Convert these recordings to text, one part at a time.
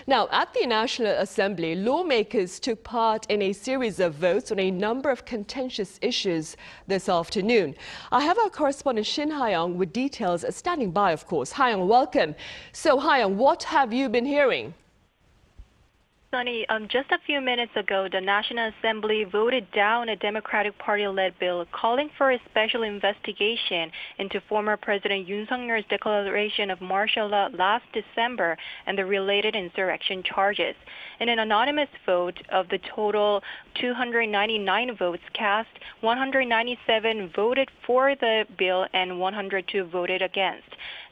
Now, at the National Assembly, lawmakers took part in a series of votes on a number of contentious issues this afternoon. I have our correspondent Shin Ha-young with details standing by, of course. Ha-young, welcome. So, Ha-young, what have you been hearing? Sunny, just a few minutes ago, the National Assembly voted down a Democratic Party-led bill calling for a special investigation into former President Yoon Suk Yeol's declaration of martial law last December and the related insurrection charges. In an anonymous vote, of the total 299 votes cast, 197 voted for the bill and 102 voted against.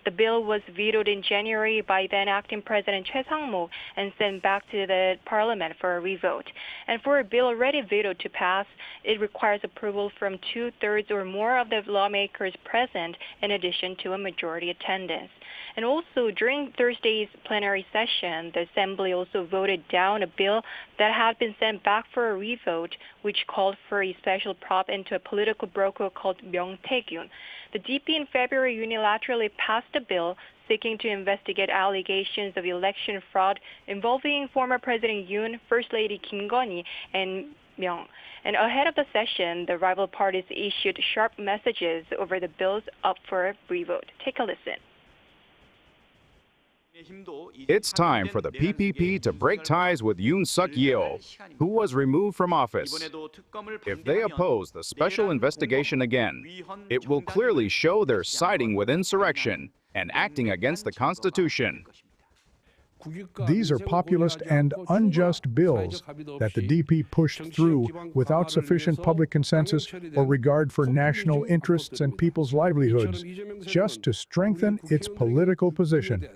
The bill was vetoed in January by then acting President Choi Sang-mok and sent back to the parliament for a revote. And for a bill already vetoed to pass, it requires approval from 2/3 or more of the lawmakers present, in addition to a majority attendance. And also, during Thursday's plenary session, the Assembly also voted down a bill that had been sent back for a revote, which called for a special prop into a political broker called 명태균. The DP in February unilaterally passed a bill seeking to investigate allegations of election fraud involving former President Yoon, First Lady Kim Gon-hee, and Myung. And ahead of the session, the rival parties issued sharp messages over the bills up for a revote. Take a listen. It's time for the PPP to break ties with Yoon Suk Yeol, who was removed from office. If they oppose the special investigation again, it will clearly show they're siding with insurrection and acting against the Constitution. These are populist and unjust bills that the DP pushed through without sufficient public consensus or regard for national interests and people's livelihoods, just to strengthen its political position.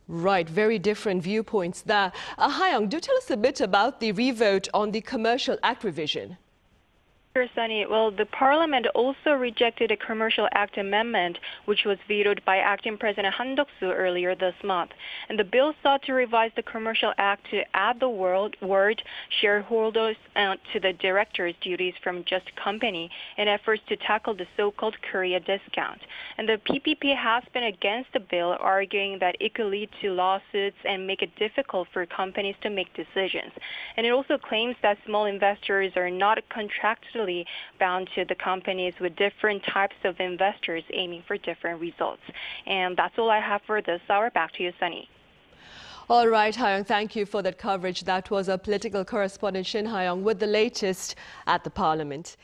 Right, very different viewpoints there. Ha-young, do tell us a bit about the revote on the Commercial Act revision. Sure, Sunny. Well, the Parliament also rejected a Commercial Act amendment, which was vetoed by acting President Han Duck-soo earlier this month. And the bill sought to revise the Commercial Act to add the word shareholders to the director's duties from just company in efforts to tackle the so-called Korea discount. And the PPP has been against the bill, arguing that it could lead to lawsuits and make it difficult for companies to make decisions. And it also claims that small investors are not contractually bound to the companies, with different types of investors aiming for different results. And that's all I have for this hour. Back to you, Sunny. All right, Ha-young, thank you for that coverage. That was our political correspondent Shin Ha-young with the latest at the Parliament.